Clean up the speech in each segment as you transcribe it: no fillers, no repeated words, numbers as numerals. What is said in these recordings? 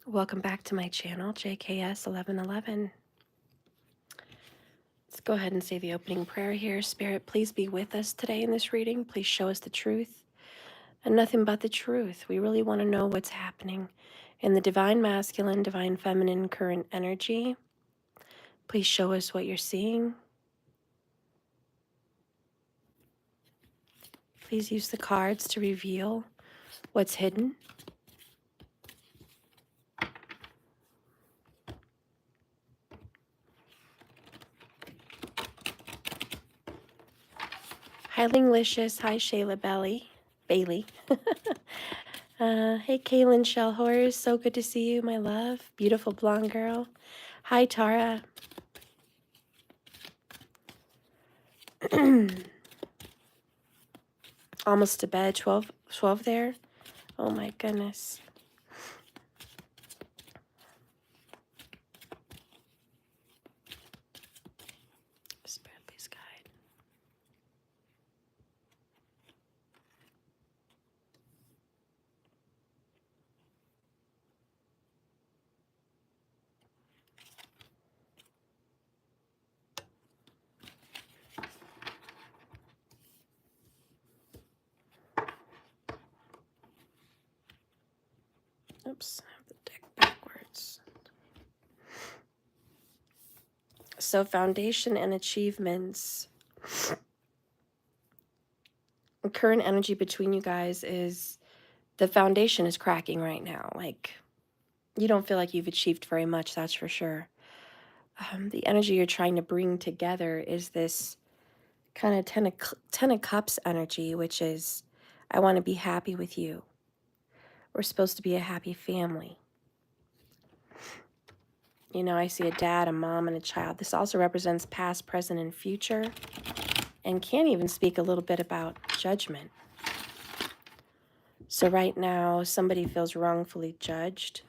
Welcome back to my channel, JKS 1111. Let's go ahead and say the opening prayer here. Spirit, please be with us today in this reading. Please show us the truth and nothing but the truth. We really want to know what's happening in the divine masculine, divine feminine current energy. Please show us what you're seeing. Please use the cards to reveal what's hidden. Hi, Linglicious. Hi, Shayla Bailey. Hey, Kaylin Shellhorse. So good to see you, my love. Beautiful blonde girl. Hi, Tara. Almost to bed. 12 there. Oh, my goodness. Spirit, please guide. Oops, I have the deck backwards. So, foundation and achievements. The current energy between you guys is the foundation is cracking right now. Like, you don't feel like you've achieved very much, that's for sure. The energy you're trying to bring together is this kind of ten of Cups energy, which is, I want to be happy with you. We're supposed to be a happy family. You know, I see a dad, a mom, and a child. This also represents past, present, and future, and can even speak a little bit about judgment. So right now, somebody feels wrongfully judged.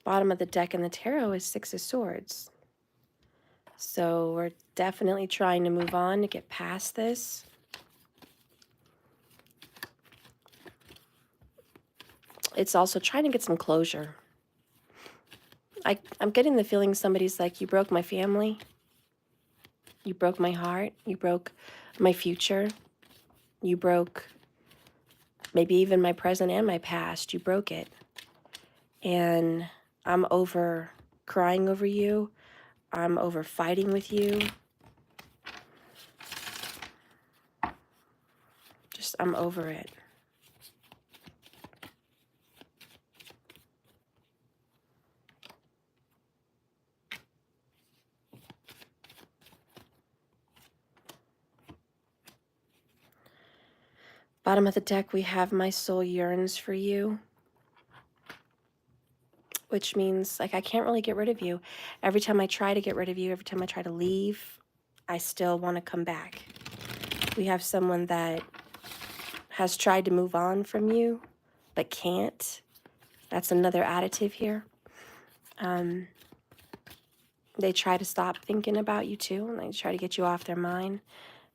Bottom of the deck in the tarot is Six of Swords. So we're definitely trying to move on to get past this. It's also trying to get some closure. I'm getting the feeling somebody's like, you broke my family. You broke my heart. You broke my future. You broke maybe even my present and my past. You broke it. And I'm over crying over you. I'm over fighting with you. Just, I'm over it. Bottom of the deck, we have my soul yearns for you. Which means, like, I can't really get rid of you. Every time I try to get rid of you, every time I try to leave, I still want to come back. We have someone that has tried to move on from you, but can't. That's another additive here. They try to stop thinking about you too, and they try to get you off their mind.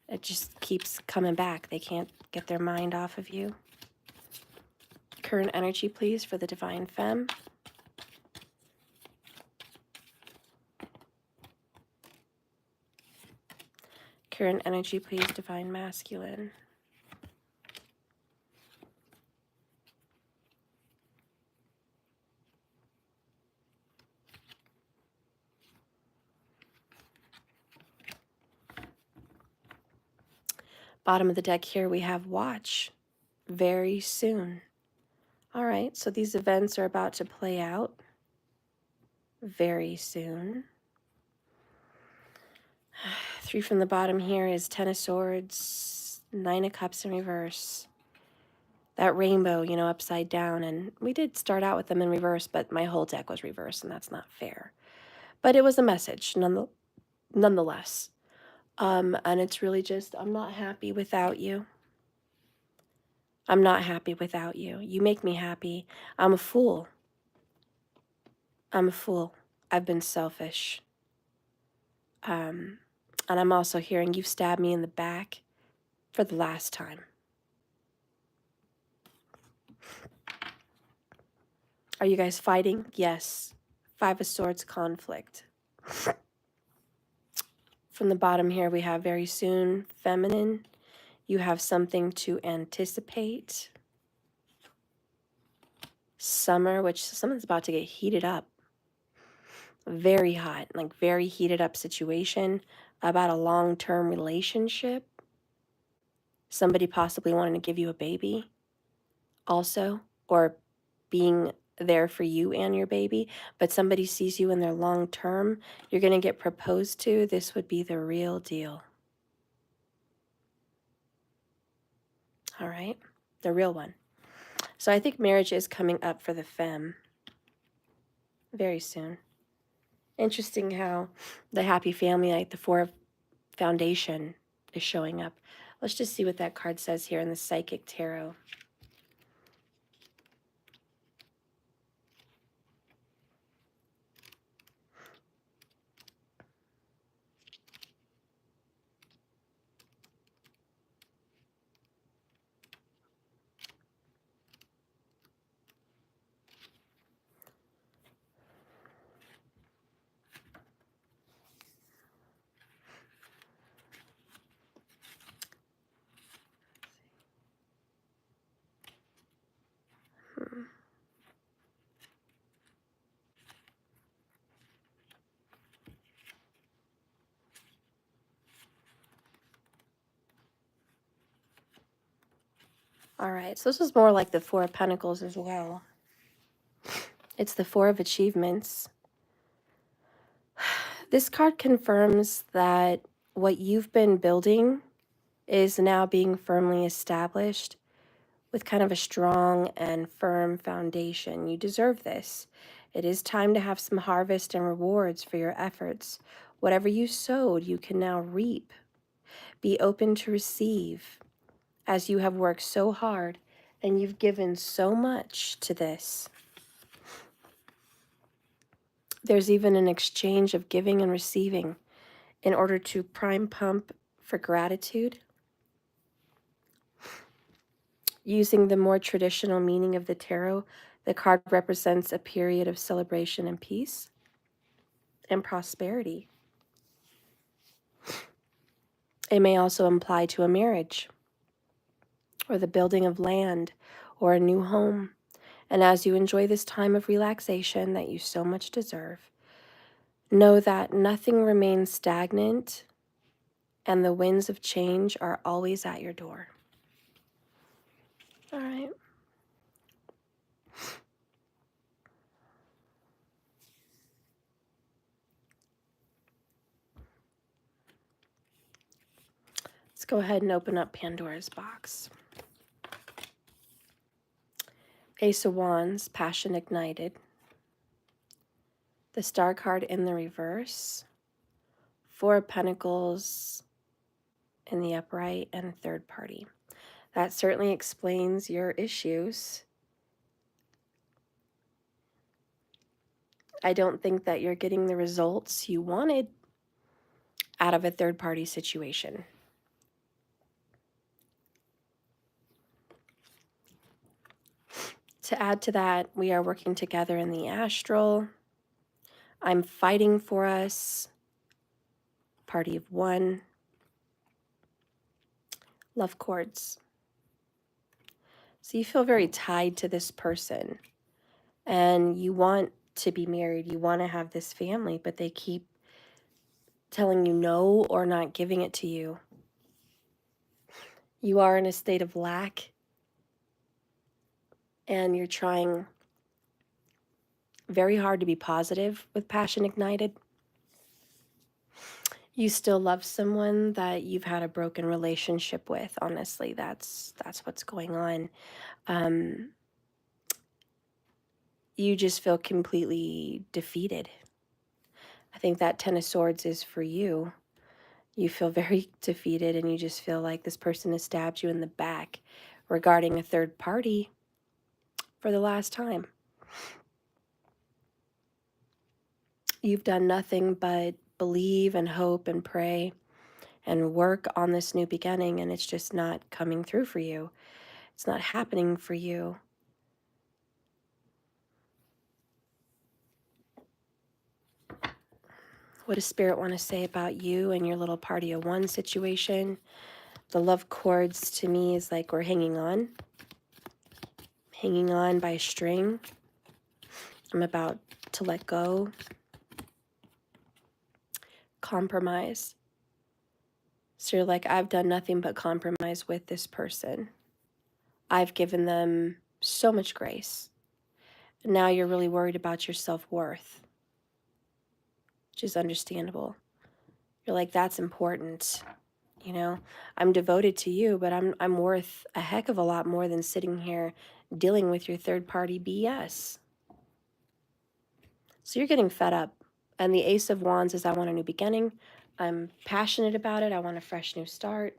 It just keeps coming back. They can't get their mind off of you. Current energy, please, for the Divine Femme. Current energy, please, Divine Masculine. Bottom of the deck here, we have Watch. very soon. All right, so these events are about to play out very soon. 3 from the bottom here is 10 of Swords, 9 of Cups in reverse. That rainbow, you know, upside down. And we did start out with them in reverse, but my whole deck was reversed, and that's not fair. But it was a message, nonetheless. And it's really just, I'm not happy without you. I'm not happy without you. You make me happy. I'm a fool. I'm a fool. I've been selfish. And I'm also hearing you've stabbed me in the back for the last time. Are you guys fighting? Yes. 5 of Swords conflict. From the bottom here, we have very soon, feminine. You have something to anticipate. Summer, which something's about to get heated up. Very hot, like very heated up situation about a long-term relationship. Somebody possibly wanting to give you a baby also, or being there for you and your baby, but somebody sees you in their long term, you're going to get proposed to. This would be the real deal. All right, the real one. So I think marriage is coming up for the femme very soon. Interesting how the happy family, like the 4 of foundation, is showing up. Let's just see what that card says here in the Psychic Tarot. All right, so this is more like the 4 of Pentacles as well. It's the 4 of Achievements. This card confirms that what you've been building is now being firmly established with kind of a strong and firm foundation. You deserve this. It is time to have some harvest and rewards for your efforts. Whatever you sowed, you can now reap. Be open to receive, as you have worked so hard and you've given so much to this. There's even an exchange of giving and receiving in order to prime pump for gratitude. Using the more traditional meaning of the tarot, the card represents a period of celebration and peace and prosperity. It may also apply to a marriage or the building of land or a new home. And as you enjoy this time of relaxation that you so much deserve, know that nothing remains stagnant and the winds of change are always at your door. All right. Let's go ahead and open up Pandora's box. Ace of Wands, Passion Ignited. The Star card in the reverse. 4 of Pentacles in the upright, and third party. That certainly explains your issues. I don't think that you're getting the results you wanted out of a third party situation. To add to that, we are working together in the astral. I'm fighting for us. Party of 1. Love cords. So you feel very tied to this person and you want to be married. You want to have this family, but they keep telling you no or not giving it to you. You are in a state of lack and you're trying very hard to be positive with passion ignited. You still love someone that you've had a broken relationship with. Honestly, that's what's going on. Um, you just feel completely defeated. I think that Ten of Swords is for you. You feel very defeated, and you just feel like this person has stabbed you in the back regarding a third party for the last time. You've done nothing but believe and hope and pray and work on this new beginning, and it's just not coming through for you. It's not happening for you. What does Spirit want to say about you and your little party of one situation? The love cords to me is like we're hanging on by a string. I'm about to let go. Compromise. So you're like, I've done nothing but compromise with this person. I've given them so much grace. Now you're really worried about your self-worth, which is understandable. You're like, that's important. You know, I'm devoted to you, but I'm worth a heck of a lot more than sitting here dealing with your third-party BS. So you're getting fed up. And the Ace of Wands is I want a new beginning. I'm passionate about it. I want a fresh new start.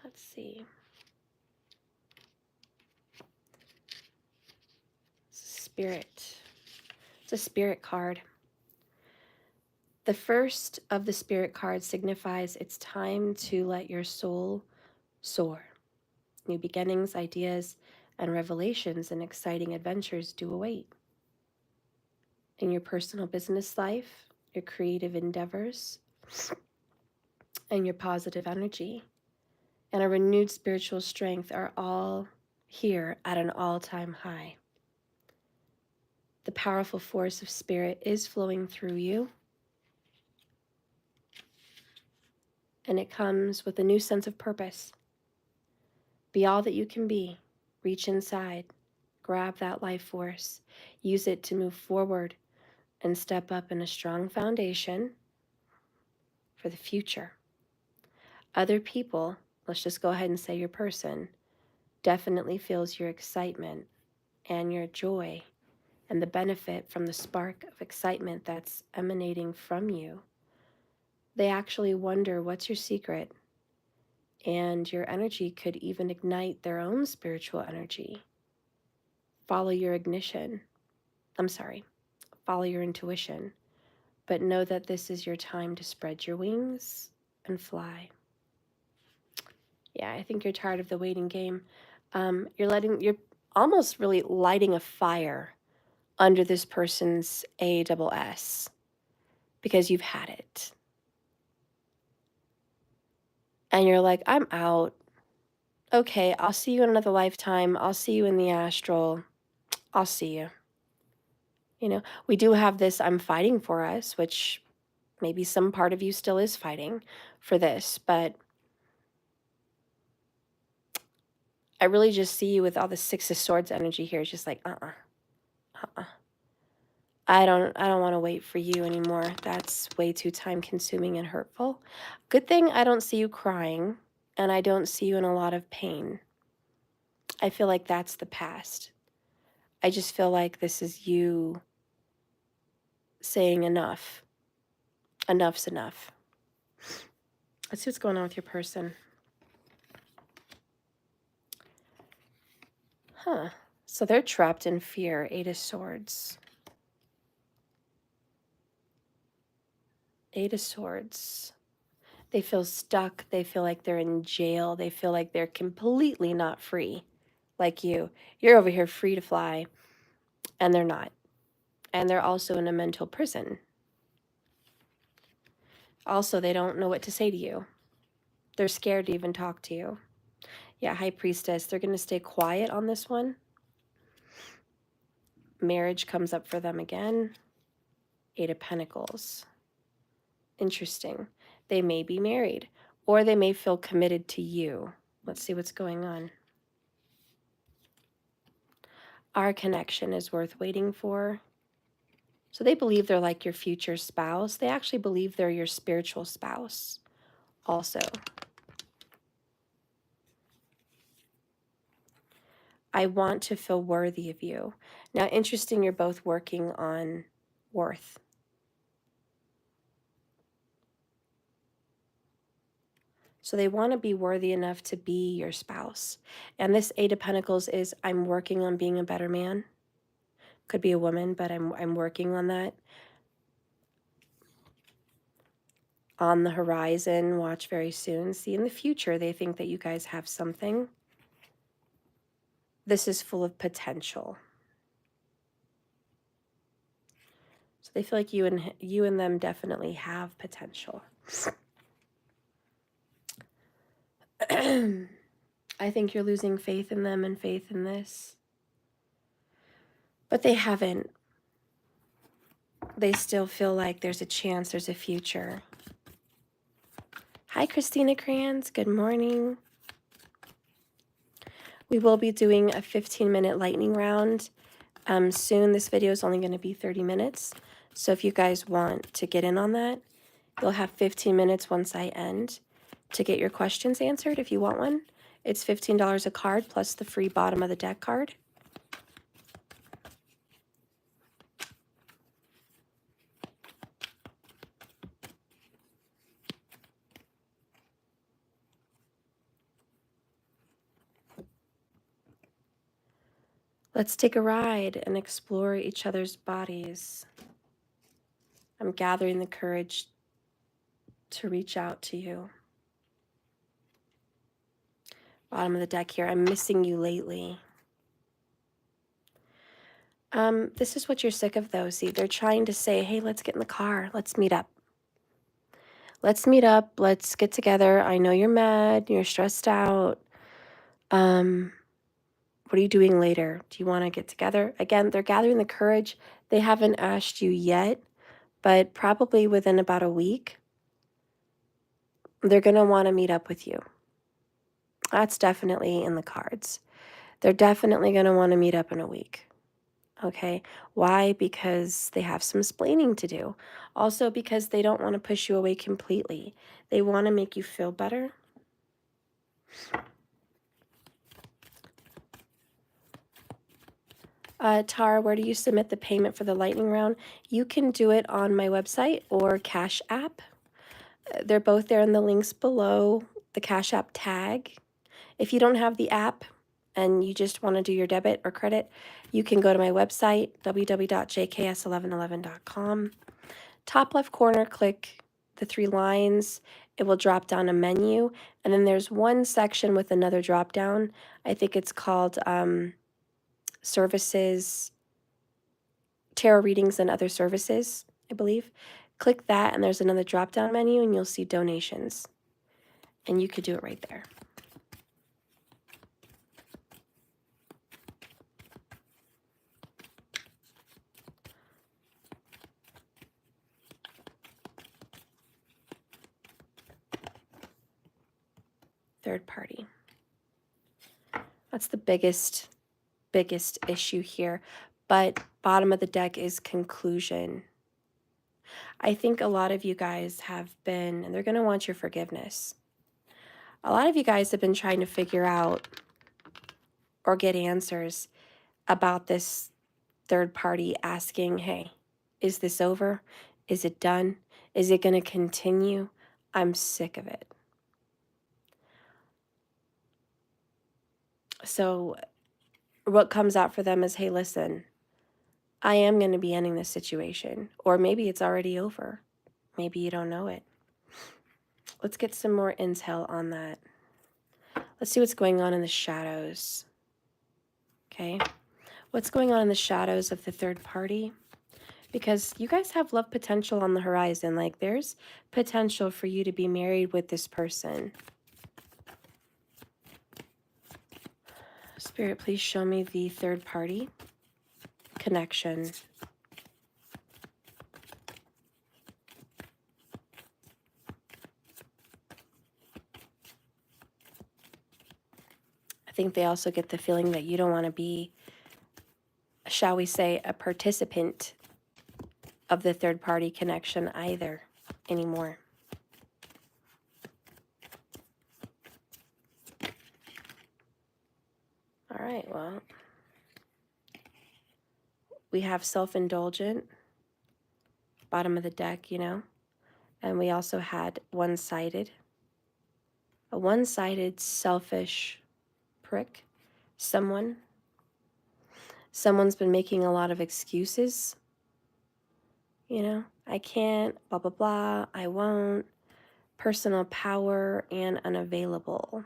Let's see. Spirit. It's a spirit card. The first of the spirit cards signifies it's time to let your soul soar. New beginnings, ideas, and revelations and exciting adventures do await. In your personal business life, your creative endeavors, and your positive energy, and a renewed spiritual strength are all here at an all-time high. The powerful force of spirit is flowing through you, and it comes with a new sense of purpose. Be all that you can be. Reach inside. Grab that life force. Use it to move forward and step up in a strong foundation for the future. Other people, let's just go ahead and say your person, definitely feels your excitement and your joy and the benefit from the spark of excitement that's emanating from you. They actually wonder, what's your secret? And your energy could even ignite their own spiritual energy. Follow your ignition. Follow your intuition. But know that this is your time to spread your wings and fly. Yeah, I think you're tired of the waiting game. You're almost really lighting a fire under this person's ASS because you've had it. And you're like, I'm out. Okay, I'll see you in another lifetime. I'll see you in the astral. I'll see you. You know, we do have this I'm fighting for us, which maybe some part of you still is fighting for this, but I really just see you with all the Six of Swords energy here. It's just like, I don't want to wait for you anymore. That's way too time consuming and hurtful. Good thing I don't see you crying, and I don't see you in a lot of pain. I feel like that's the past. I just feel like this is you saying enough. Enough's enough. Let's see what's going on with your person. So they're trapped in fear. Eight of Swords. Eight of Swords. They feel stuck. They feel like they're in jail. They feel like they're completely not free. Like you. You're over here free to fly. And they're not. And they're also in a mental prison. Also, they don't know what to say to you. They're scared to even talk to you. Yeah, High Priestess. They're going to stay quiet on this one. Marriage comes up for them again. Eight of Pentacles. Interesting. They may be married, or they may feel committed to you. Let's see what's going on. Our connection is worth waiting for. So they believe they're like your future spouse. They actually believe they're your spiritual spouse also. I want to feel worthy of you. Now, interesting, you're both working on worth. So they want to be worthy enough to be your spouse. And this Eight of Pentacles is, I'm working on being a better man. Could be a woman, but I'm working on that. On the horizon, watch very soon. See, in the future, they think that you guys have something. This is full of potential. So they feel like you and them definitely have potential. I think you're losing faith in them and faith in this. But they haven't. They still feel like there's a chance, there's a future. Hi, Christina Kranz. Good morning. We will be doing a 15-minute lightning round soon. This video is only going to be 30 minutes. So if you guys want to get in on that, you'll have 15 minutes once I end to get your questions answered if you want one. It's $15 a card plus the free bottom of the deck card. Let's take a ride and explore each other's bodies. I'm gathering the courage to reach out to you. Bottom of the deck here. I'm missing you lately. This is what you're sick of, though. See, they're trying to say, hey, let's get in the car. Let's meet up. Let's meet up. Let's get together. I know you're mad. You're stressed out. What are you doing later? Do you want to get together? Again, they're gathering the courage. They haven't asked you yet, but probably within about a week, they're going to want to meet up with you. That's definitely in the cards. They're definitely going to want to meet up in a week. Okay. Why? Because they have some explaining to do. Also because they don't want to push you away completely. They want to make you feel better. Tara, where do you submit the payment for the lightning round? You can do it on my website or Cash App. They're both there in the links below the Cash App tag. If you don't have the app and you just want to do your debit or credit, you can go to my website, www.jks1111.com. Top left corner, click the 3 lines. It will drop down a menu. And then there's one section with another drop down. I think it's called Services, Tarot Readings and Other Services, I believe. Click that and there's another drop down menu and you'll see donations. And you could do it right there. Third party. That's the biggest issue here. But bottom of the deck is conclusion. I think a lot of you guys have been, and they're going to want your forgiveness. A lot of you guys have been trying to figure out or get answers about this third party asking, hey, is this over? Is it done? Is it going to continue? I'm sick of it. So what comes out for them is, hey, listen, I am going to be ending this situation. Or maybe it's already over. Maybe you don't know it. Let's get some more intel on that. Let's see what's going on in the shadows. Okay. What's going on in the shadows of the third party? Because you guys have love potential on the horizon. Like there's potential for you to be married with this person. Spirit, please show me the third party connection. I think they also get the feeling that you don't want to be, shall we say, a participant of the third party connection either anymore. All right, well, we have self-indulgent, bottom of the deck, you know, and we also had one-sided. A one-sided, selfish prick. Someone's been making a lot of excuses. You know, I can't, blah, blah, blah, I won't. Personal power and unavailable.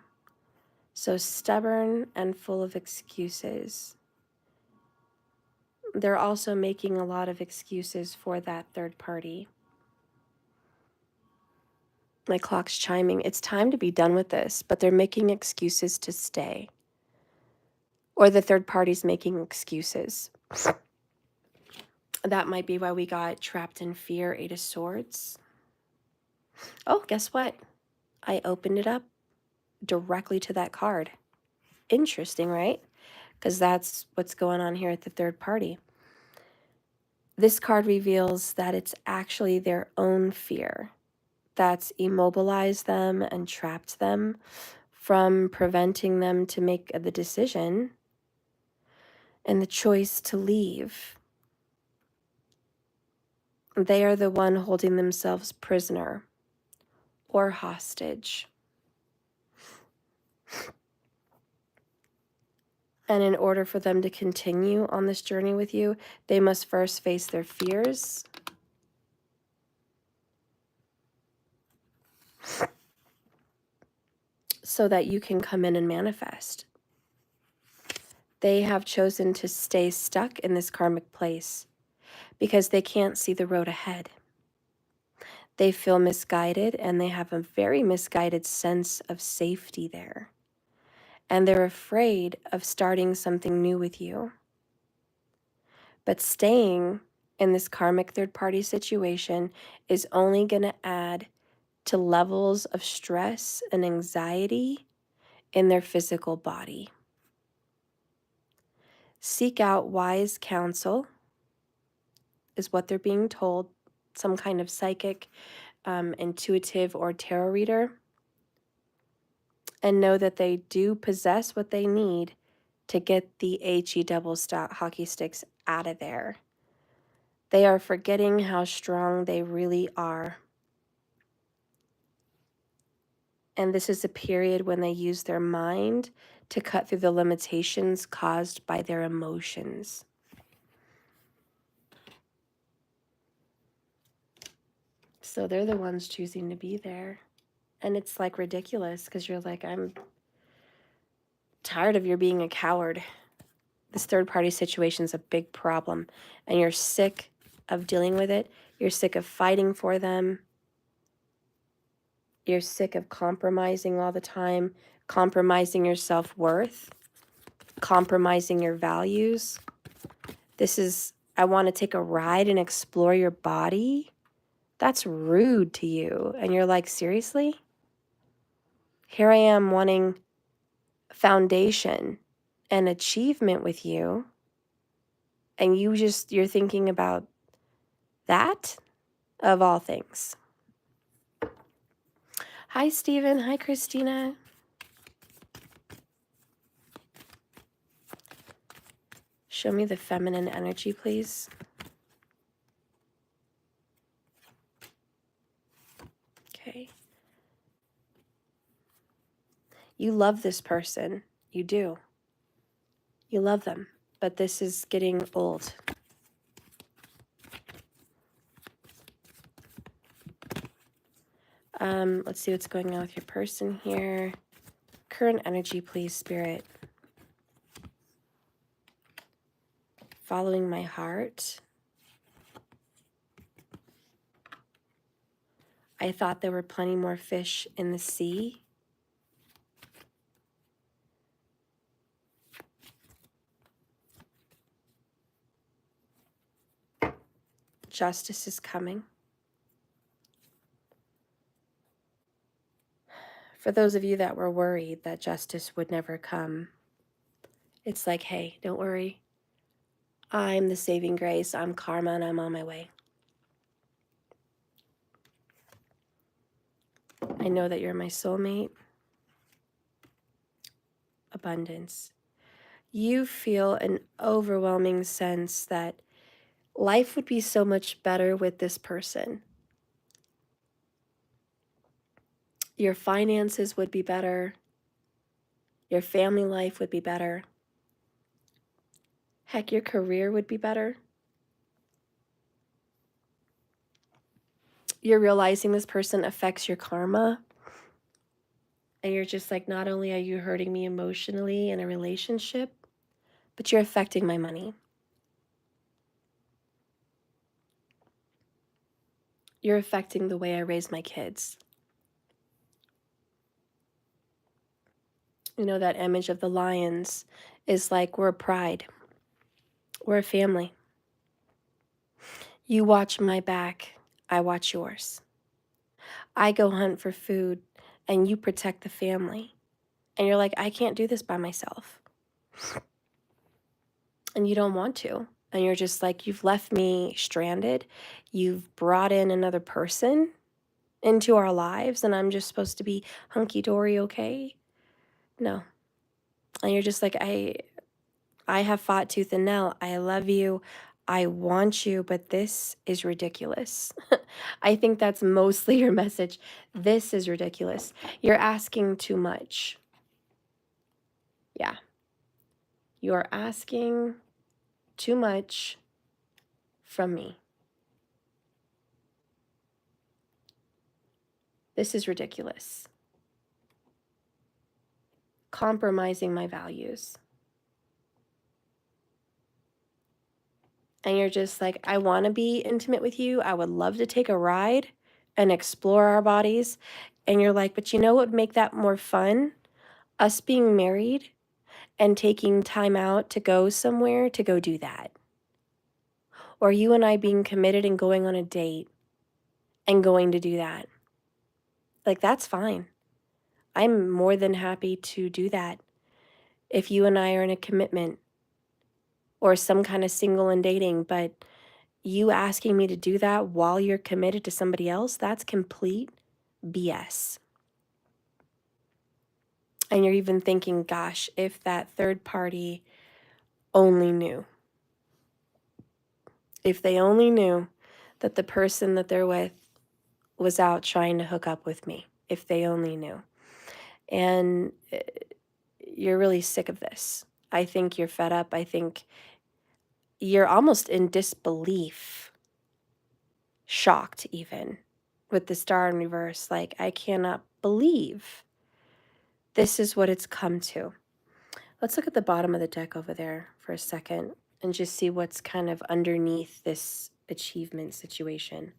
So stubborn and full of excuses. They're also making a lot of excuses for that third party. My clock's chiming. It's time to be done with this, but they're making excuses to stay. Or the third party's making excuses. That might be why we got trapped in fear, 8 of Swords. Oh, guess what? I opened it up directly to that card. Interesting, right? Because that's what's going on here at the third party. This card reveals that it's actually their own fear that's immobilized them and trapped them from preventing them to make the decision and the choice to leave. They are the one holding themselves prisoner or hostage. And in order for them to continue on this journey with you, they must first face their fears. So that you can come in and manifest. They have chosen to stay stuck in this karmic place because they can't see the road ahead. They feel misguided and they have a very misguided sense of safety there. And they're afraid of starting something new with you. But staying in this karmic third-party situation is only going to add to levels of stress and anxiety in their physical body. Seek out wise counsel is what they're being told, some kind of psychic, intuitive, or tarot reader, and know that they do possess what they need to get the HE double hockey sticks out of there. They are forgetting how strong they really are. And this is a period when they use their mind to cut through the limitations caused by their emotions. So they're the ones choosing to be there. And it's like ridiculous because you're like, I'm tired of your being a coward. This third party situation is a big problem and you're sick of dealing with it. You're sick of fighting for them. You're sick of compromising all the time, compromising your self-worth, compromising your values. This is, I want to take a ride and explore your body. That's rude to you. And you're like, seriously? Here I am wanting foundation and achievement with you. And you're thinking about that of all things. Hi, Stephen. Hi, Christina. Show me the feminine energy, please. Okay. You love this person. You do. You love them. But this is getting old. Let's see what's going on with your person here. Current energy, please, Spirit. Following my heart. I thought there were plenty more fish in the sea. Justice is coming. For those of you that were worried that justice would never come, it's like, hey, don't worry. I'm the saving grace. I'm karma, and I'm on my way. I know that you're my soulmate. Abundance. You feel an overwhelming sense that life would be so much better with this person. Your finances would be better. Your family life would be better. Heck, your career would be better. You're realizing this person affects your karma. And you're just like, not only are you hurting me emotionally in a relationship, but you're affecting my money. You're affecting the way I raise my kids. You know, that image of the lions is like, we're a pride. We're a family. You watch my back, I watch yours. I go hunt for food, and you protect the family. And you're like, I can't do this by myself. And you don't want to. And you're just like, you've left me stranded. You've brought in another person into our lives, and I'm just supposed to be hunky-dory okay? No. And you're just like, I have fought tooth and nail. I love you. I want you, but this is ridiculous. I think that's mostly your message. This is ridiculous. You're asking too much. Yeah. You're asking too much from me. This is ridiculous. Compromising my values. And you're just like, I want to be intimate with you. I would love to take a ride and explore our bodies. And you're like, but you know what would make that more fun? Us being married and taking time out to go somewhere to go do that. Or you and I being committed and going on a date and going to do that. Like, that's fine. I'm more than happy to do that if you and I are in a commitment or some kind of single and dating, but you asking me to do that while you're committed to somebody else, that's complete BS. And you're even thinking, gosh, if that third party only knew. If they only knew that the person that they're with was out trying to hook up with me. If they only knew. And you're really sick of this. I think you're fed up. I think you're almost in disbelief, shocked even, with the star in reverse. Like, I cannot believe this is what it's come to. Let's look at the bottom of the deck over there for a second and just see what's kind of underneath this achievement situation.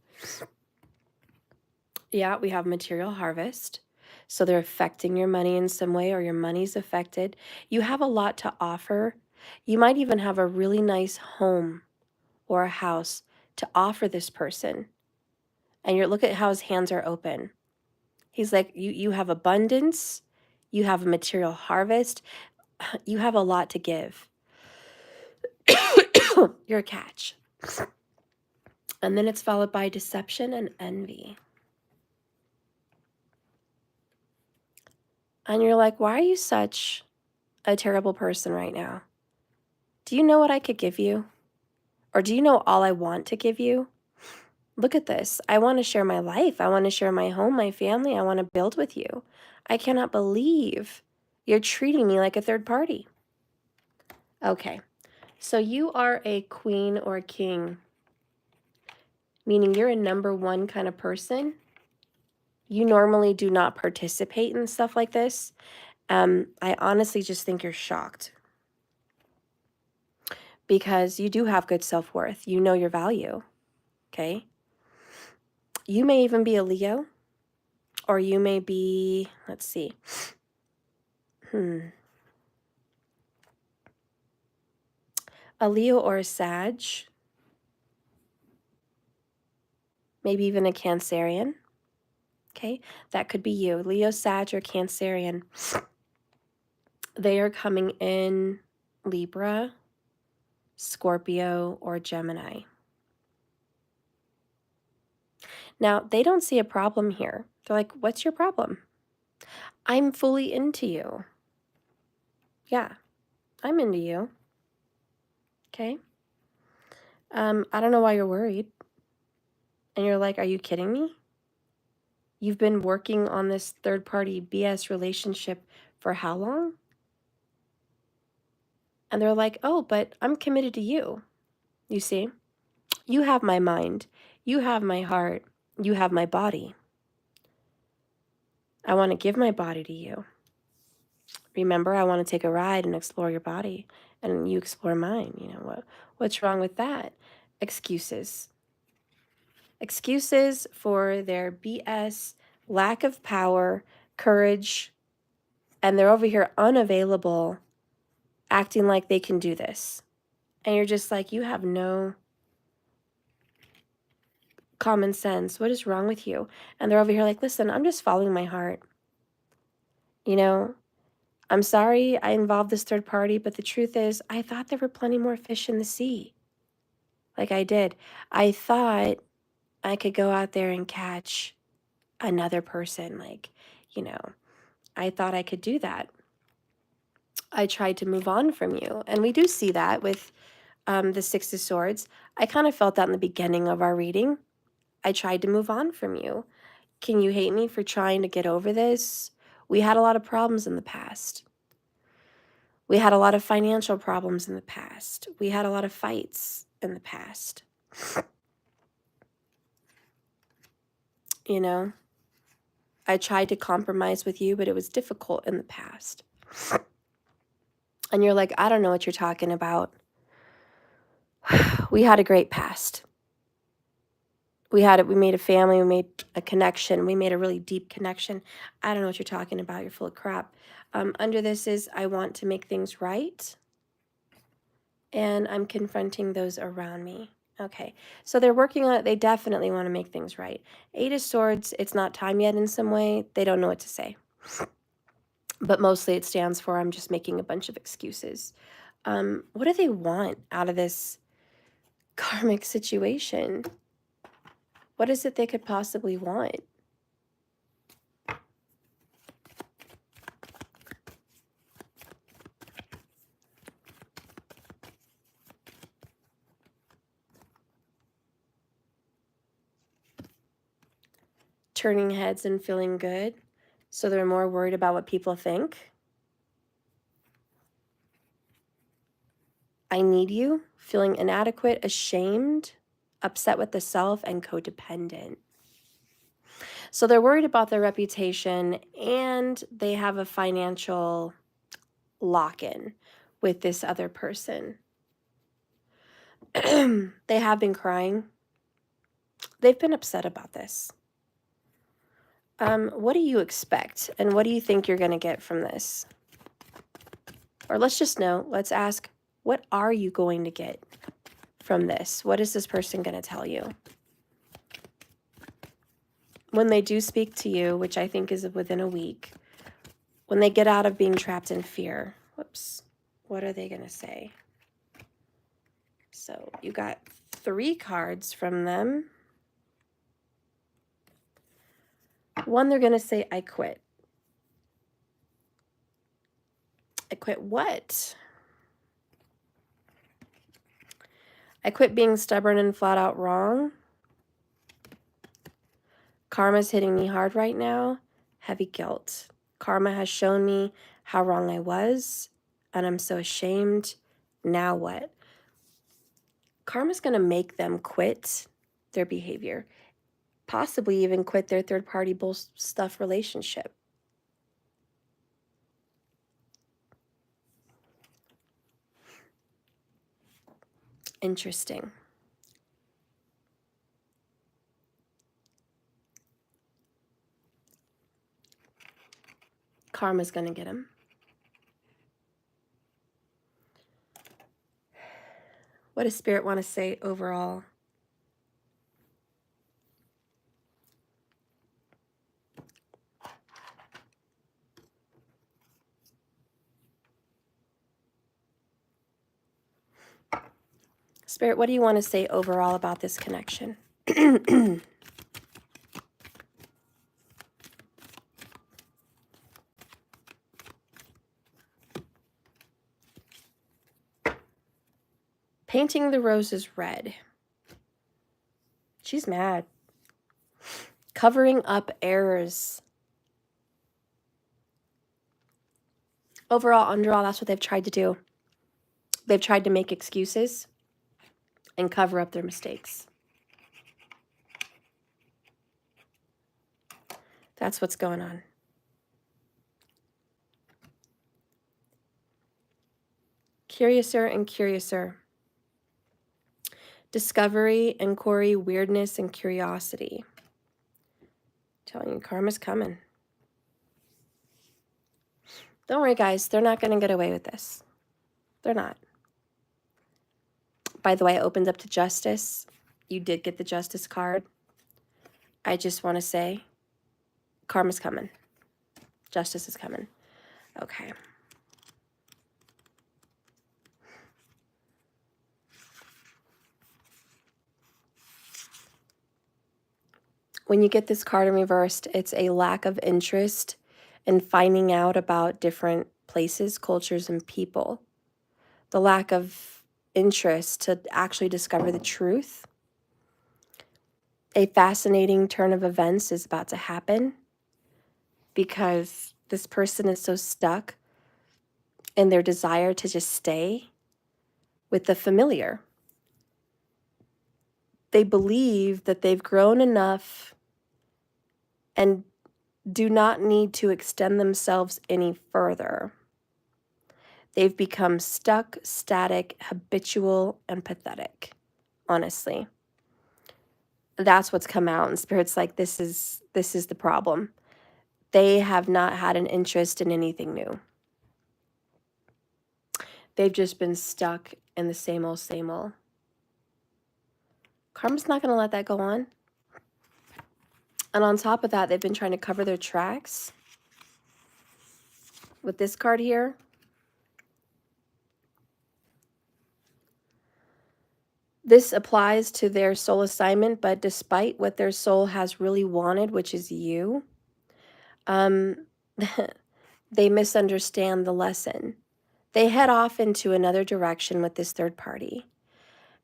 Yeah, we have material harvest. So they're affecting your money in some way, or your money's affected. You have a lot to offer. You might even have a really nice home or a house to offer this person. And look at how his hands are open. He's like, you have abundance. You have a material harvest. You have a lot to give. You're a catch. And then it's followed by deception and envy. And you're like, why are you such a terrible person right now? Do you know what I could give you? Or do you know all I want to give you? Look at this. I want to share my life. I want to share my home, my family. I want to build with you. I cannot believe you're treating me like a third party. Okay, so you are a queen or a king, meaning you're a number one kind of person. You normally do not participate in stuff like this. I honestly just think you're shocked because you do have good self-worth. You know your value, okay? You may even be a Leo, or you may be, let's see, a Leo or a Sag, maybe even a Cancerian, Okay, that could be you. Leo, Sag, or Cancerian. They are coming in Libra, Scorpio, or Gemini. Now, they don't see a problem here. They're like, what's your problem? I'm fully into you. Yeah, I'm into you. Okay. I don't know why you're worried. And you're like, are you kidding me? You've been working on this third-party BS relationship for how long? And they're like, oh, but I'm committed to you. You see? You have my mind. You have my heart. You have my body. I want to give my body to you. Remember, I want to take a ride and explore your body, and you explore mine. You know, what's wrong with that? Excuses. Excuses for their BS, lack of power, courage, and they're over here unavailable, acting like they can do this. And you're just like, you have no common sense. What is wrong with you? And they're over here like, listen, I'm just following my heart. You know, I'm sorry I involved this third party, but the truth is, I thought there were plenty more fish in the sea. Like I did. I thought I could go out there and catch another person. Like, you know, I thought I could do that. I tried to move on from you. And we do see that with the Six of Swords. I kind of felt that in the beginning of our reading. I tried to move on from you. Can you hate me for trying to get over this? We had a lot of problems in the past. We had a lot of financial problems in the past. We had a lot of fights in the past. You know, I tried to compromise with you, but it was difficult in the past. And you're like, I don't know what you're talking about. We had a great past. We made a family, we made a connection, we made a really deep connection. I don't know what you're talking about, you're full of crap. Under this is, I want to make things right, and I'm confronting those around me. Okay, so they're working on it, they definitely want to make things right. Eight of Swords, it's not time yet in some way, they don't know what to say. But mostly it stands for, I'm just making a bunch of excuses. What do they want out of this karmic situation? What is it they could possibly want? Turning heads and feeling good, so they're more worried about what people think. I need you, feeling inadequate, ashamed, upset with the self, and codependent. So they're worried about their reputation, and they have a financial lock-in with this other person. They have been crying. They've been upset about this. What do you expect, and what do you think you're going to get from this? Or let's just know, let's ask, what are you going to get from this? What is this person going to tell you? When they do speak to you, which I think is within a week, when they get out of being trapped in fear, whoops, what are they going to say? So you got 3 cards from them. One, they're going to say, I quit. I quit what? I quit being stubborn and flat out wrong. Karma's hitting me hard right now. Heavy guilt. Karma has shown me how wrong I was, and I'm so ashamed. Now what? Karma's going to make them quit their behavior, possibly even quit their third-party bull stuff relationship. Interesting. Karma's going to get him. What does Spirit want to say overall? Spirit, what do you want to say overall about this connection? Painting the roses red. She's mad. Covering up errors. Overall, underall, that's what they've tried to do. They've tried to make excuses and cover up their mistakes. That's what's going on. Curiouser and curiouser. Discovery, inquiry, weirdness, and curiosity. Telling you, karma's coming. Don't worry, guys. They're not going to get away with this. They're not. By the way, I opened up to Justice. You did get the Justice card. I just want to say, karma's coming. Justice is coming. Okay. When you get this card in reversed, it's a lack of interest in finding out about different places, cultures, and people. The lack of interest to actually discover the truth. A fascinating turn of events is about to happen because this person is so stuck in their desire to just stay with the familiar. They believe that they've grown enough and do not need to extend themselves any further. They've become stuck, static, habitual, and pathetic, honestly. That's what's come out, and Spirit's like, this is the problem. They have not had an interest in anything new. They've just been stuck in the same old, same old. Karma's not going to let that go on. And on top of that, they've been trying to cover their tracks with this card here. This applies to their soul assignment, but despite what their soul has really wanted, which is you, they misunderstand the lesson. They head off into another direction with this third party,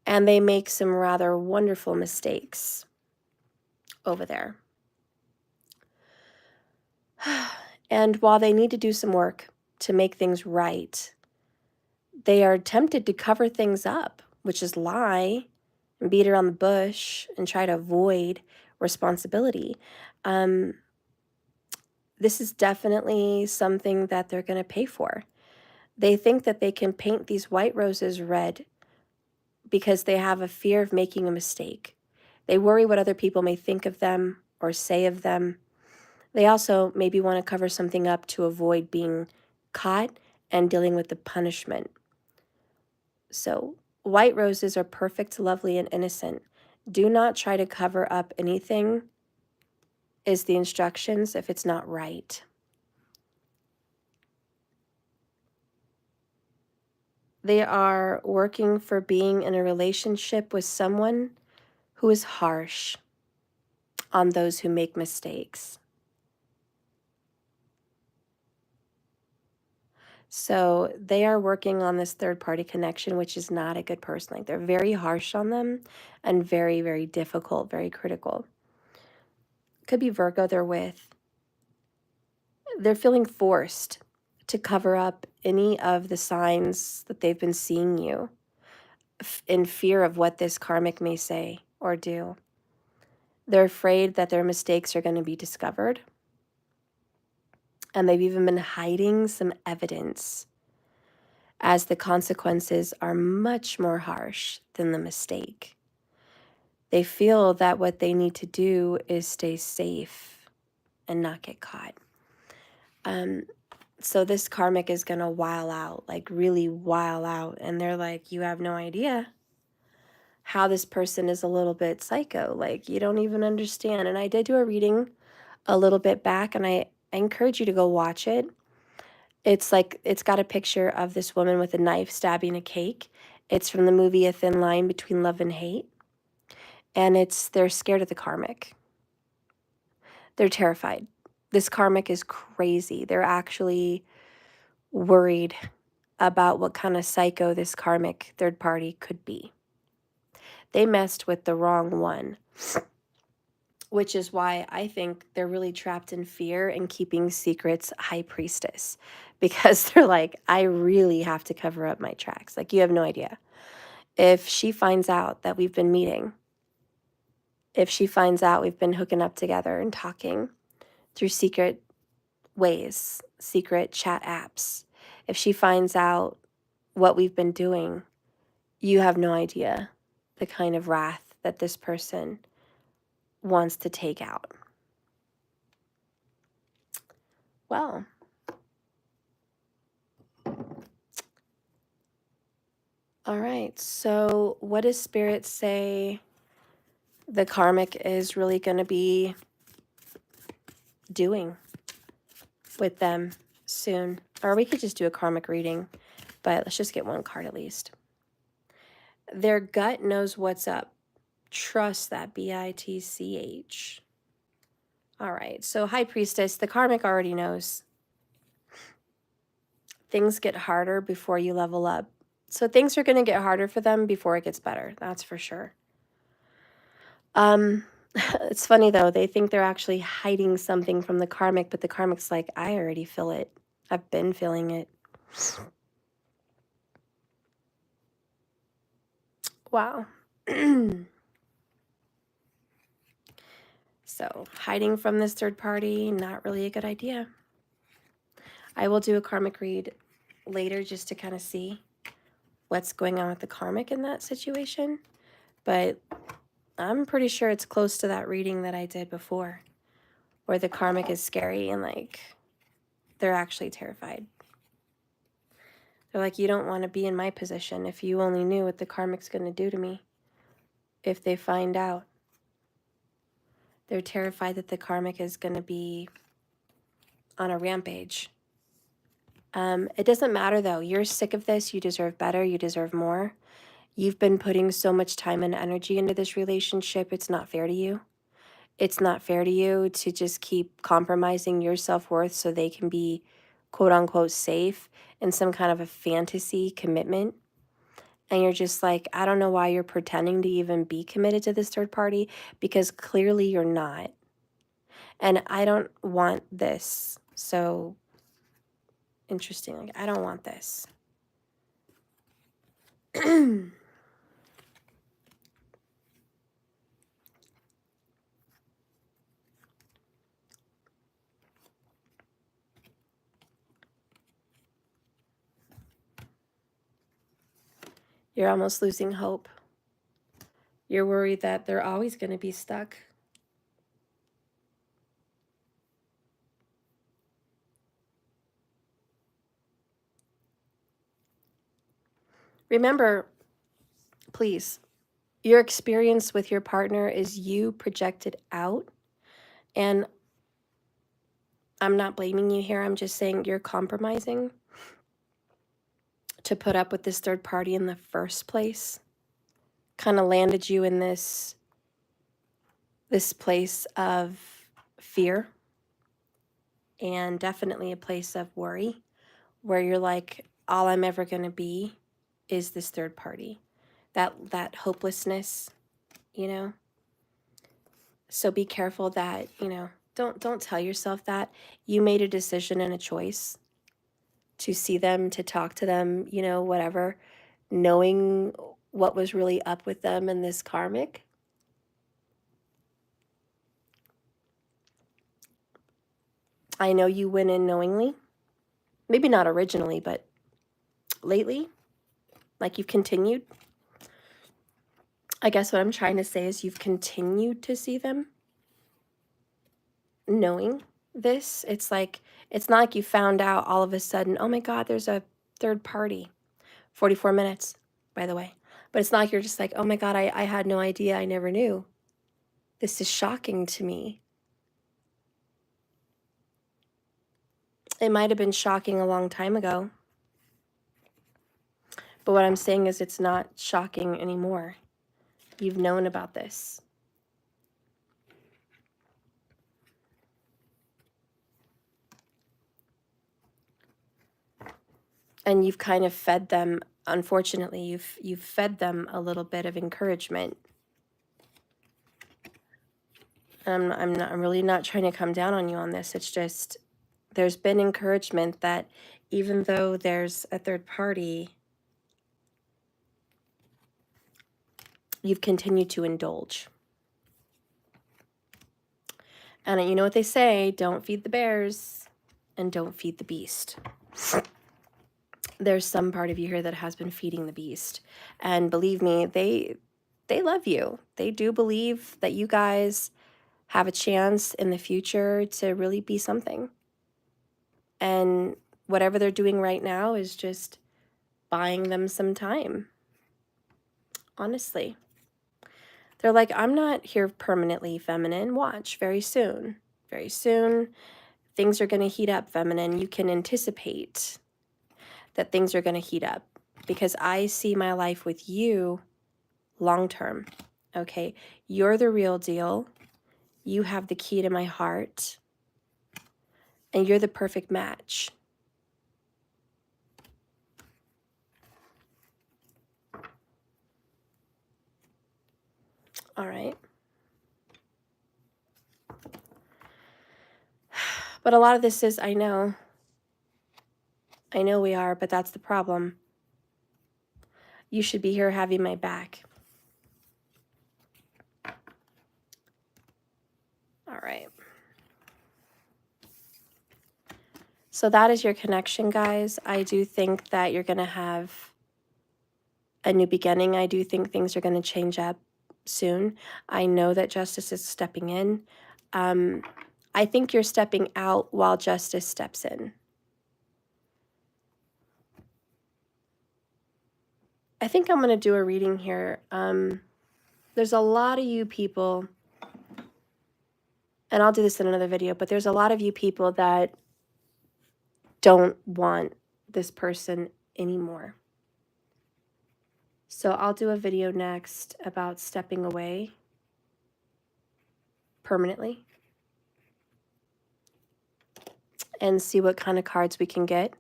and they make some rather wonderful mistakes over there. And while they need to do some work to make things right, they are tempted to cover things up, which is lie and beat around the bush and try to avoid responsibility. This is definitely something that they're going to pay for. They think that they can paint these white roses red because they have a fear of making a mistake. They worry what other people may think of them or say of them. They also maybe want to cover something up to avoid being caught and dealing with the punishment. So, white roses are perfect, lovely, and innocent. Do not try to cover up anything, is the instructions, if it's not right. They are working for being in a relationship with someone who is harsh on those who make mistakes. So they are working on this third-party connection, which is not a good person. Like, they're very harsh on them and very, very difficult, very critical. Could be Virgo they're with. They're feeling forced to cover up any of the signs that they've been seeing you in fear of what this karmic may say or do. They're afraid that their mistakes are going to be discovered. And they've even been hiding some evidence, as the consequences are much more harsh than the mistake. They feel that what they need to do is stay safe and not get caught. So this karmic is going to while out, like really while out. And they're like, you have no idea how this person is a little bit psycho. Like, you don't even understand. And I did do a reading a little bit back, and I encourage you to go watch it. It's like, it's got a picture of this woman with a knife stabbing a cake, It's from the movie A Thin Line Between Love and Hate. And they're scared of the karmic. They're terrified. This karmic is crazy. They're actually worried about what kind of psycho this karmic third party could be. They messed with the wrong one, which is why I think they're really trapped in fear and keeping secrets, high priestess, because they're like, I really have to cover up my tracks. Like, you have no idea. If she finds out that we've been meeting, if she finds out we've been hooking up together and talking through secret ways, secret chat apps, if she finds out what we've been doing, you have no idea the kind of wrath that this person wants to take out. Well, all right. So what does Spirit say the karmic is really going to be doing with them soon? Or we could just do a karmic reading, but let's just get one card at least. Their gut knows what's up. Trust that, B-I-T-C-H. All right. So High Priestess, the karmic already knows. Things get harder before you level up. So things are going to get harder for them before it gets better. That's for sure. It's funny though. They think they're actually hiding something from the karmic, but the karmic's like, I already feel it. I've been feeling it. Wow. So hiding from this third party, not really a good idea. I will do a karmic read later just to kind of see what's going on with the karmic in that situation. But I'm pretty sure it's close to that reading that I did before, where the karmic is scary and like they're actually terrified. They're like, you don't want to be in my position. If you only knew what the karmic's going to do to me if they find out. They're terrified that the karmic is going to be on a rampage. It doesn't matter though. You're sick of this. You deserve better. You deserve more. You've been putting so much time and energy into this relationship. It's not fair to you. It's not fair to you to just keep compromising your self-worth so they can be quote unquote safe in some kind of a fantasy commitment. And you're just like, I don't know why you're pretending to even be committed to this third party, because clearly you're not. And I don't want this. So interesting. Like, I don't want this. You're almost losing hope. You're worried that they're always going to be stuck. Remember, please, your experience with your partner is you projected out. And I'm not blaming you here. I'm just saying you're compromising to put up with this third party in the first place. Kind of landed you in this place of fear, and definitely a place of worry, where you're like, all I'm ever going to be is this third party. That hopelessness, you know? So be careful that, you know, don't tell yourself that. You made a decision and a choice to see them, to talk to them, you know, whatever, knowing what was really up with them and this karmic. I know you went in knowingly, maybe not originally, but lately, like you've continued. I guess what I'm trying to say is you've continued to see them knowing this. It's like, it's not like you found out all of a sudden, oh my God, there's a third party. 44 minutes, by the way. But it's not like you're just like, oh my God, I had no idea. I never knew. This is shocking to me. It might have been shocking a long time ago. But what I'm saying is it's not shocking anymore. You've known about this. And you've kind of fed them, unfortunately, you've fed them a little bit of encouragement. And I'm really not trying to come down on you on this. It's just there's been encouragement that even though there's a third party, you've continued to indulge. And you know what they say, don't feed the bears and don't feed the beast. There's some part of you here that has been feeding the beast. And believe me, they love you. They do believe that you guys have a chance in the future to really be something. And whatever they're doing right now is just buying them some time. Honestly. They're like, I'm not here permanently, feminine. Watch, very soon. Very soon, things are going to heat up, feminine. You can anticipate that things are going to heat up because I see my life with you long term. Okay? You're the real deal. You have the key to my heart. And you're the perfect match. All right. But a lot of this is, I know we are, but that's the problem. You should be here having my back. All right. So that is your connection, guys. I do think that you're going to have a new beginning. I do think things are going to change up soon. I know that justice is stepping in. I think you're stepping out while justice steps in. I think I'm going to do a reading here. There's a lot of you people, and I'll do this in another video, but there's a lot of you people that don't want this person anymore. So I'll do a video next about stepping away permanently and see what kind of cards we can get.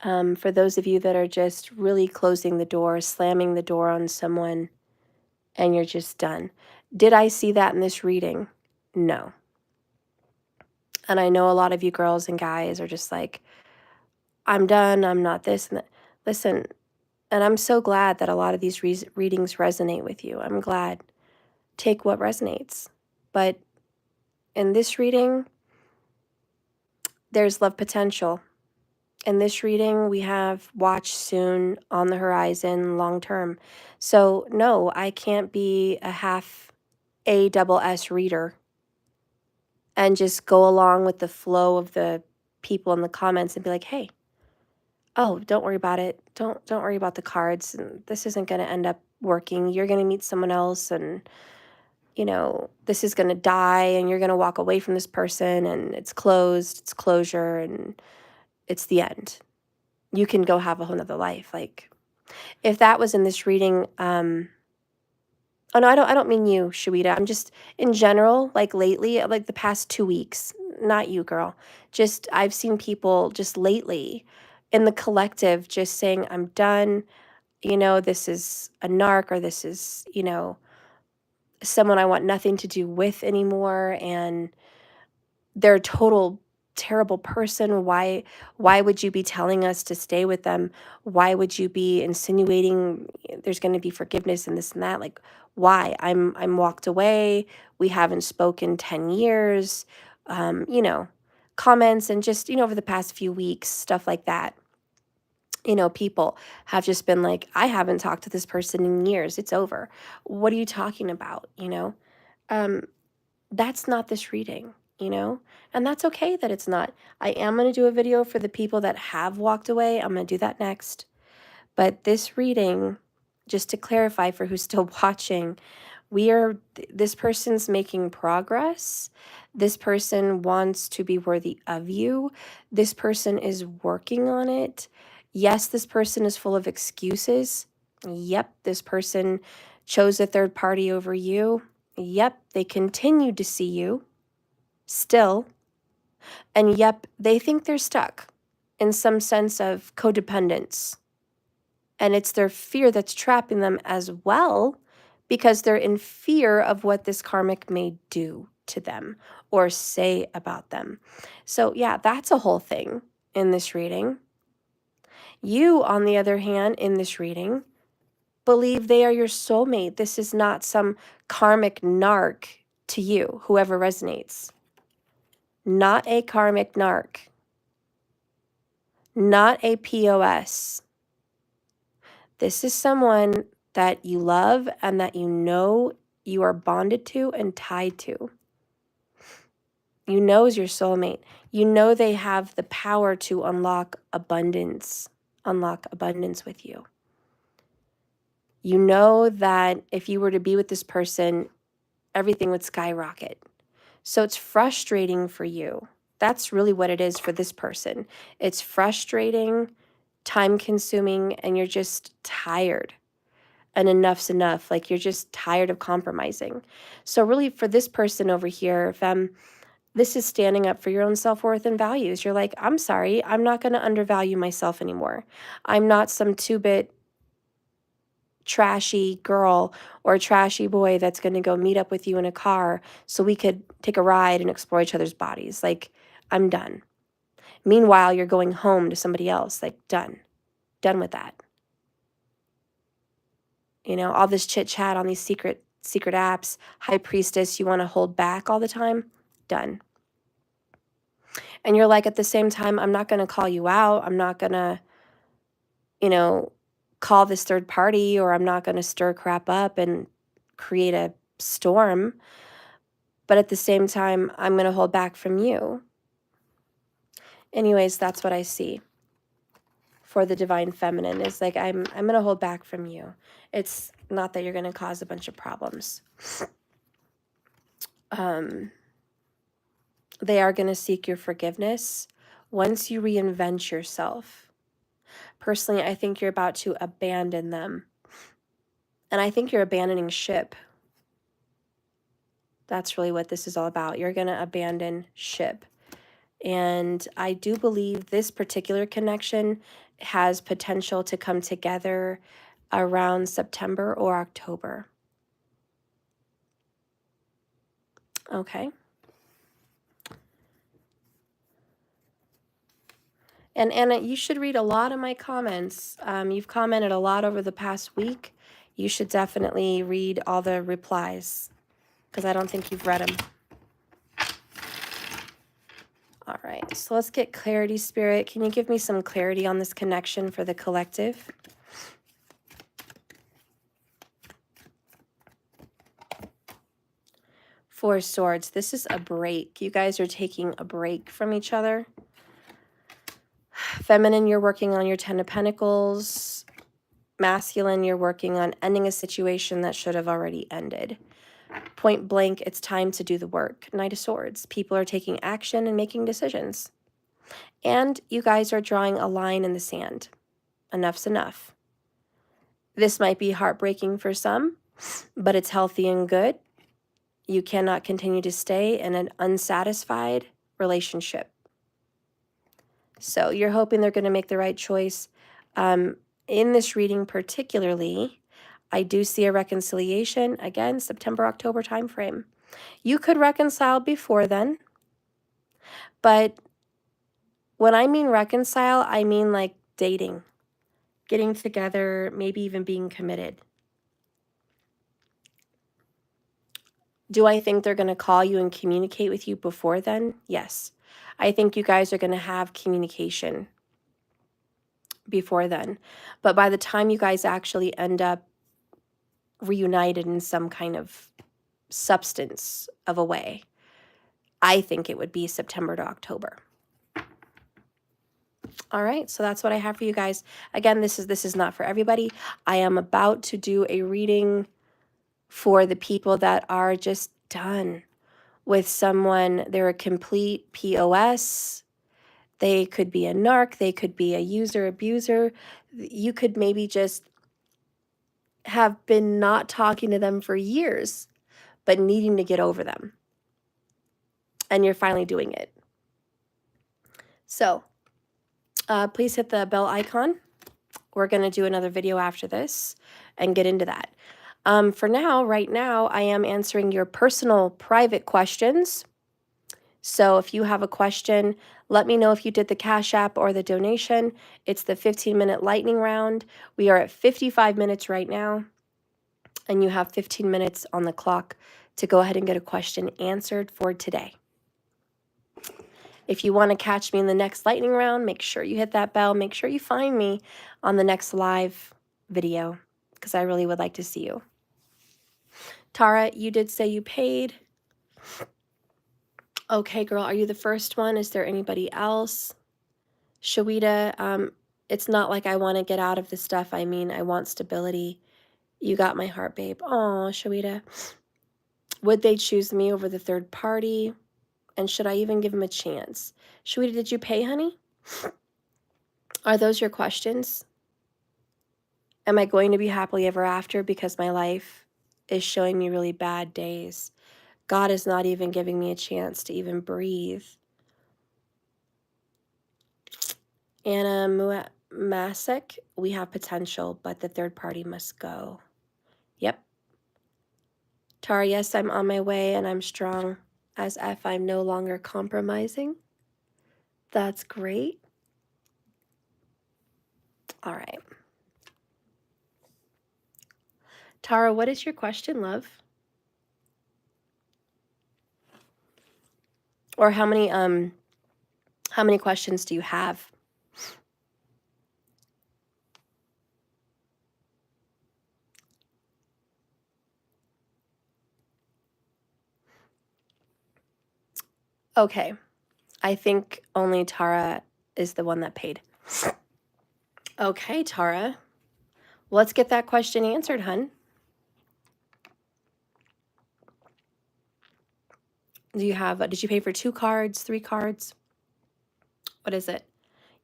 For those of you that are just really closing the door, slamming the door on someone, and you're just done. Did I see that in this reading? No. And I know a lot of you girls and guys are just like, I'm done, I'm not this and that. Listen, and I'm so glad that a lot of these readings resonate with you. I'm glad. Take what resonates. But in this reading, there's love potential. In this reading, we have watch soon, on the horizon, long term. So no, I can't be a half ASS reader and just go along with the flow of the people in the comments and be like, hey, oh, don't worry about it. Don't worry about the cards. And this isn't going to end up working. You're going to meet someone else and, you know, this is going to die and you're going to walk away from this person and it's closed, it's closure, and it's the end. You can go have a whole nother life. Like, if that was in this reading, oh no, I don't mean you, Shuita. I'm just in general, like lately, like the past 2 weeks, not you, girl. Just, I've seen people just lately in the collective just saying, I'm done. You know, this is a narc, or this is, you know, someone I want nothing to do with anymore. And they're a total terrible person. Why would you be telling us to stay with them? Why would you be insinuating there's going to be forgiveness and this and that? Like, why? I'm walked away. We haven't spoken 10 years. You know, comments and just, you know, over the past few weeks, stuff like that. You know, people have just been like, I haven't talked to this person in years. It's over. What are you talking about? You know, that's not this reading, you know, and that's okay that it's not. I am going to do a video for the people that have walked away. I'm going to do that next. But this reading, just to clarify for who's still watching, this person's making progress. This person wants to be worthy of you. This person is working on it. Yes, this person is full of excuses. Yep, this person chose a third party over you. Yep, they continue to see you still. And yep, they think they're stuck in some sense of codependence. And it's their fear that's trapping them as well, because they're in fear of what this karmic may do to them or say about them. So yeah, that's a whole thing in this reading. You, on the other hand, in this reading, believe they are your soulmate. This is not some karmic narc to you, whoever resonates. Not a karmic narc. Not a POS. This is someone that you love and that you know you are bonded to and tied to. You know is your soulmate. You know they have the power to unlock abundance with you. You know that if you were to be with this person, everything would skyrocket. So it's frustrating for you. That's really what it is for this person. It's frustrating, time-consuming, and you're just tired. And enough's enough. Like, you're just tired of compromising. So really, for this person over here, this is standing up for your own self-worth and values. You're like, I'm sorry, I'm not going to undervalue myself anymore. I'm not some two-bit trashy girl or trashy boy that's going to go meet up with you in a car so we could take a ride and explore each other's bodies. Like, I'm done. Meanwhile, you're going home to somebody else. Like, done with that. You know, all this chit chat on these secret apps, high priestess, you want to hold back all the time, done. And you're like, at the same time, I'm not going to call you out. I'm not going to, call this third party, or I'm not going to stir crap up and create a storm. But at the same time, I'm going to hold back from you. Anyways, that's what I see for the divine feminine. Is like, I'm going to hold back from you. It's not that you're going to cause a bunch of problems. They are going to seek your forgiveness once you reinvent yourself. Personally, I think you're about to abandon them. And I think you're abandoning ship. That's really what this is all about. You're going to abandon ship. And I do believe this particular connection has potential to come together around September or October. Okay. And Anna, you should read a lot of my comments. You've commented a lot over the past week. You should definitely read all the replies, because I don't think you've read them. All right, so let's get clarity, Spirit. Can you give me some clarity on this connection for the collective? Four Swords. This is a break. You guys are taking a break from each other. Feminine, you're working on your Ten of Pentacles. Masculine, you're working on ending a situation that should have already ended. Point blank, it's time to do the work. Knight of Swords. People are taking action and making decisions. And you guys are drawing a line in the sand. Enough's enough. This might be heartbreaking for some, but it's healthy and good. You cannot continue to stay in an unsatisfied relationship. So you're hoping they're going to make the right choice. In this reading particularly, I do see a reconciliation. Again, September, October timeframe. You could reconcile before then. But when I mean reconcile, I mean like dating, getting together, maybe even being committed. Do I think they're going to call you and communicate with you before then? Yes. I think you guys are going to have communication before then. But by the time you guys actually end up reunited in some kind of substance of a way, I think it would be September to October. All right, so that's what I have for you guys. Again, this is not for everybody. I am about to do a reading for the people that are just done with someone. They're a complete POS. They could be a narc. They could be a user, abuser. You could maybe just have been not talking to them for years, but needing to get over them. And you're finally doing it. So please hit the bell icon. We're going to do another video after this and get into that. For now, right now, I am answering your personal private questions. So if you have a question, let me know if you did the Cash App or the donation. It's the 15-minute lightning round. We are at 55 minutes right now, and you have 15 minutes on the clock to go ahead and get a question answered for today. If you want to catch me in the next lightning round, make sure you hit that bell. Make sure you find me on the next live video, because I really would like to see you. Tara, you did say you paid. Okay, girl, are you the first one? Is there anybody else? Shawita, it's not like I want to get out of this stuff. I mean, I want stability. You got my heart, babe. Oh, Shawita. Would they choose me over the third party? And should I even give them a chance? Shawita, did you pay, honey? Are those your questions? Am I going to be happily ever after because my life is showing me really bad days? God is not even giving me a chance to even breathe. Anna Masek, we have potential, but the third party must go. Yep. Tara, yes, I'm on my way and I'm strong. As if I'm no longer compromising. That's great. All right. Tara, what is your question, love? Or how many questions do you have? Okay. I think only Tara is the one that paid. Okay, Tara. Let's get that question answered, hun. Do you have, did you pay for 2 cards, 3 cards? What is it?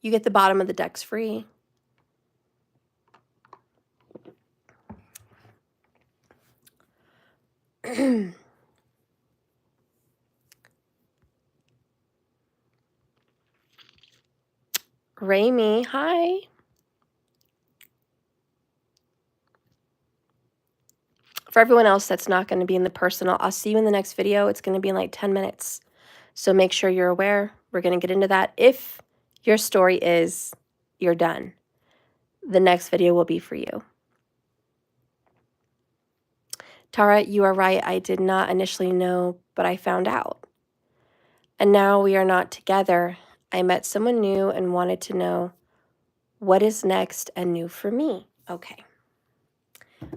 You get the bottom of the decks free. Raimi, hi. For everyone else that's not going to be in the personal, I'll see you in the next video. It's going to be in like 10 minutes. So make sure you're aware. We're going to get into that. If your story is you're done, the next video will be for you. Tara, you are right. I did not initially know, but I found out. And now we are not together. I met someone new and wanted to know what is next and new for me. Okay.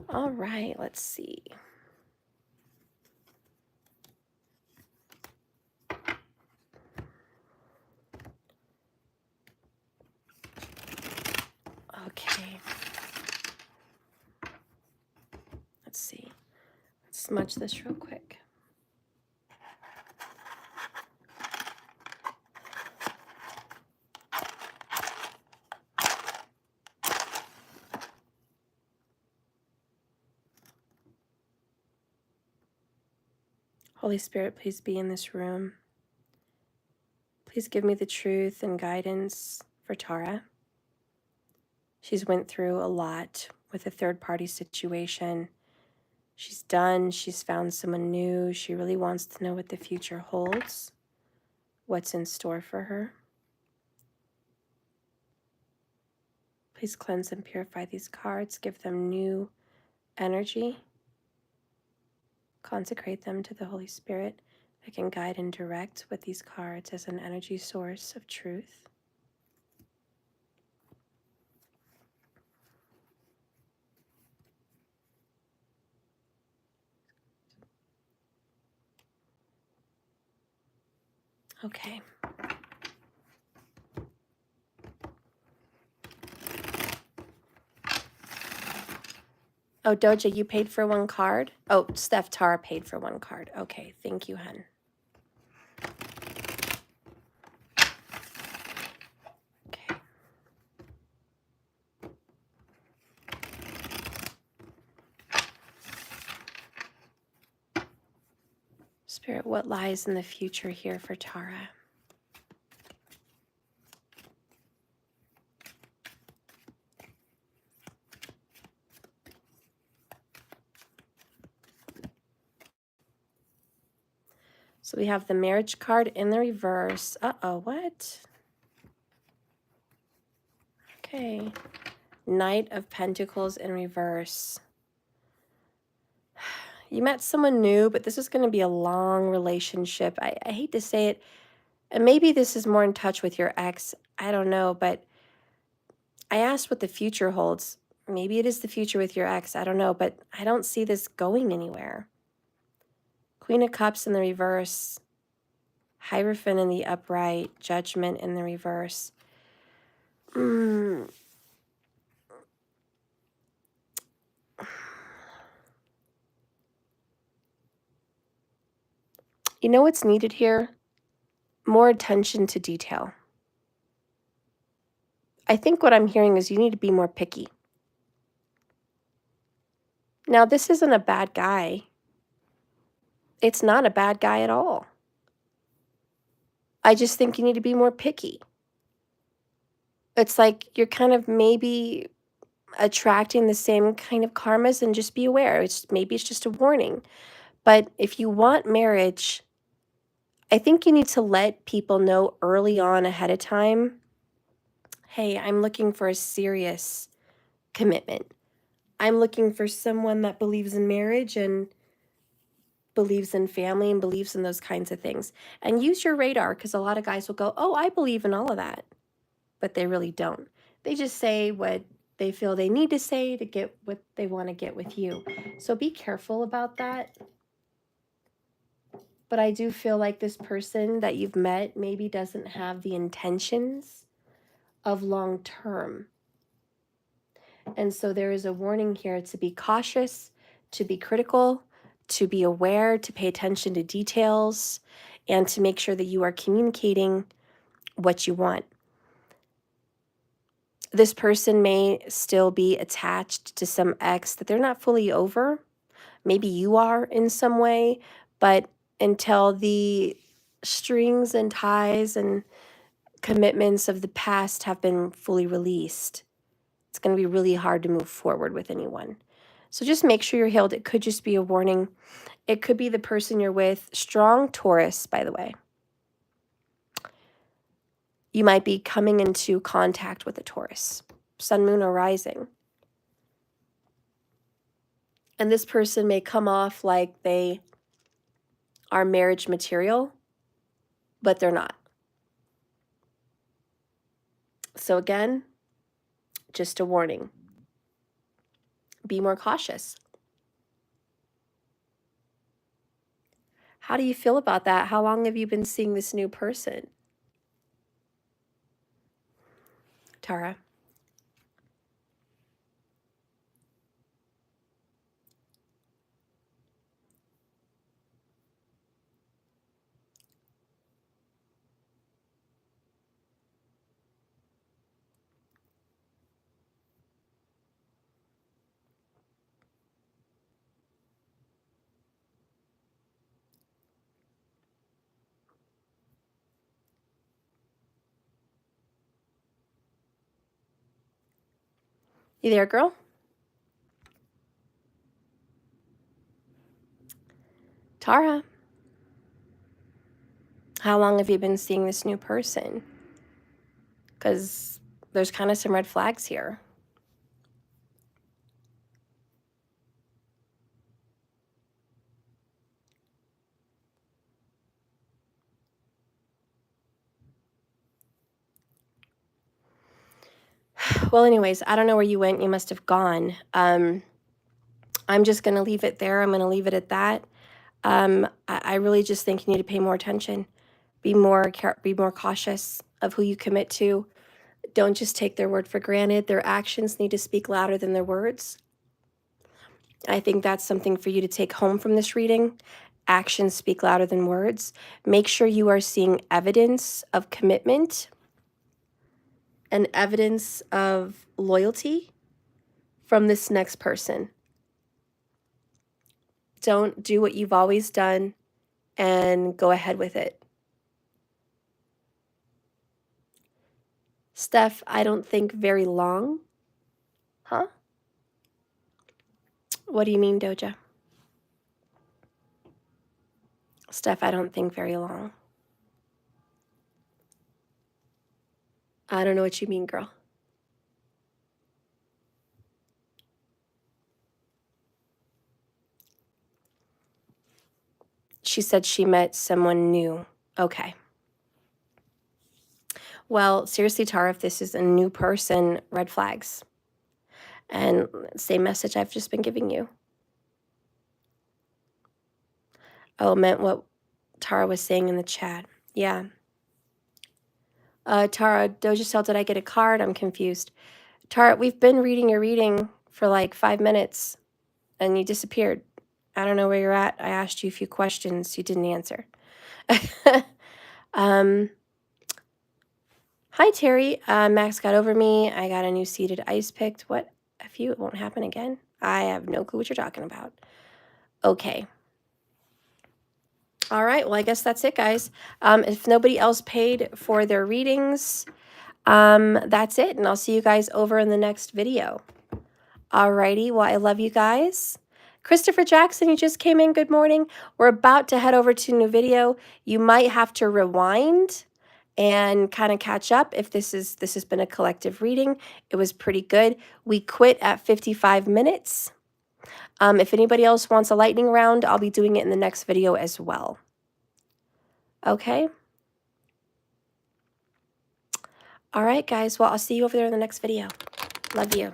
All right, let's see. Okay. Let's see. Let's smudge this real quick. Holy Spirit, please be in this room. Please give me the truth and guidance for Tara. She's went through a lot with a third-party situation. She's done. She's found someone new. She really wants to know what the future holds, what's in store for her. Please cleanse and purify these cards. Give them new energy. Consecrate them to the Holy Spirit that can guide and direct with these cards as an energy source of truth. Okay. Oh, Doja, you paid for 1 card? Oh, Steph Tara paid for 1 card. Okay, thank you, hun. Spirit, what lies in the future here for Tara? So we have the marriage card in the reverse. Uh-oh, what? Okay. Knight of Pentacles in reverse. You met someone new, but this is going to be a long relationship. I hate to say it. And maybe this is more in touch with your ex. I don't know, but I asked what the future holds. Maybe it is the future with your ex. I don't know, but I don't see this going anywhere. Queen of Cups in the reverse. Hierophant in the upright. Judgment in the reverse. You know what's needed here? More attention to detail. I think what I'm hearing is you need to be more picky. Now, this isn't a bad guy. It's not a bad guy at all. I just think you need to be more picky. It's like you're kind of maybe attracting the same kind of karmas, and just be aware. Maybe it's just a warning. But if you want marriage, I think you need to let people know early on ahead of time, hey, I'm looking for a serious commitment. I'm looking for someone that believes in marriage and believes in family and believes in those kinds of things. And use your radar, because a lot of guys will go, oh, I believe in all of that. But they really don't. They just say what they feel they need to say to get what they want to get with you. So be careful about that. But I do feel like this person that you've met maybe doesn't have the intentions of long term. And so there is a warning here to be cautious, to be critical, to be aware, to pay attention to details, and to make sure that you are communicating what you want. This person may still be attached to some ex that they're not fully over. Maybe you are in some way, but until the strings and ties and commitments of the past have been fully released, it's going to be really hard to move forward with anyone. So just make sure you're healed. It could just be a warning. It could be the person you're with. Strong Taurus, by the way. You might be coming into contact with a Taurus, sun, moon, or rising. And this person may come off like they are marriage material, but they're not. So again, just a warning. Be more cautious. How do you feel about that? How long have you been seeing this new person? Tara? You there, girl? Tara? How long have you been seeing this new person? Because there's kind of some red flags here. Well, anyways, I don't know where you went. You must have gone. I'm just going to leave it there. I'm going to leave it at that. I really just think you need to pay more attention. Be more cautious of who you commit to. Don't just take their word for granted. Their actions need to speak louder than their words. I think that's something for you to take home from this reading. Actions speak louder than words. Make sure you are seeing evidence of commitment and evidence of loyalty from this next person. Don't do what you've always done. and go ahead with it. Steph, I don't think very long. Huh? What do you mean, Doja? Steph, I don't think very long. I don't know what you mean, girl. She said she met someone new. Okay. Well, seriously, Tara, if this is a new person, red flags. And same message I've just been giving you. Oh, meant what Tara was saying in the chat. Yeah. Tara, Doja Cell, did I get a card? I'm confused. Tara, we've been reading your reading for like 5 minutes and you disappeared. I don't know where you're at. I asked you a few questions. You didn't answer. Hi, Terry. Max got over me. I got a new seated ice picked. What? A few? It won't happen again? I have no clue what you're talking about. Okay. All right. Well, I guess that's it, guys. If nobody else paid for their readings, that's it. And I'll see you guys over in the next video. Alrighty. Well, I love you guys. Christopher Jackson, you just came in. Good morning. We're about to head over to a new video. You might have to rewind and kind of catch up if this has been a collective reading. It was pretty good. We quit at 55 minutes. If anybody else wants a lightning round, I'll be doing it in the next video as well. Okay? All right, guys. Well, I'll see you over there in the next video. Love you.